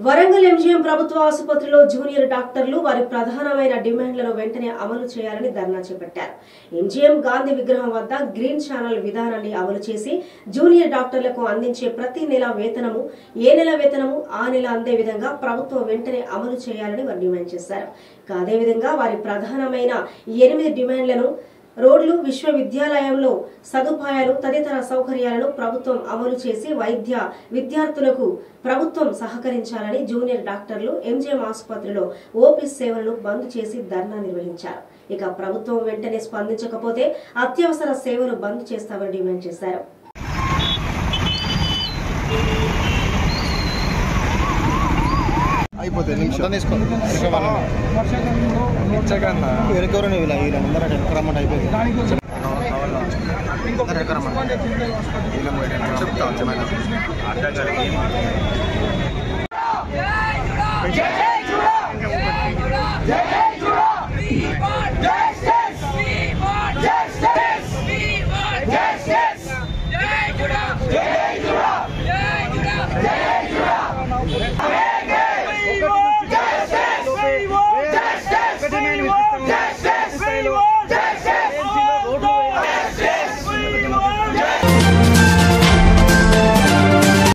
Warangal MGM ప్రభుత్వ ఆసుపత్రిలో junior డాక్టర్లు వారి ప్రధానమైన డిమాండ్లను వెంటనే అమలు చేయాలని ధర్నా చేపట్టారు. ఎంజీఎం గాంధీ విగ్రహం వద్ద గ్రీన్ ఛానల్ విధానాన్ని అమలు చేసి జూనియర్ డాక్టర్లకు అందించే ప్రతి నెల వేతనము ఏ నెల వేతనము ఆ నెల అందే విధంగా ప్రభుత్వం వెంటనే అమలు చేయాలని వారు డిమాండ్ చేశారు. అదేవిధంగా వారి ప్రధానమైన 8 డిమాండ్లను రోడ్లు, విశ్వవిద్యాలయంలో సదుపాయాలు తదితర సౌకర్యాలను ప్రభుత్వం అమలు చేసి విద్యార్థులకు ప్రభుత్వం సహకరించాలని జూనియర్ డాక్టర్లు ఎంజీఎం ఆసుపత్రిలో ఓపీ సేవలను బంద్ చేసి ధర్నా నిర్వహించారు. ఇక ప్రభుత్వం వెంటనే స్పందించకపోతే అత్యవసర సేవలు బంద్ చేస్తామని డిమాండ్ చేశారు. జై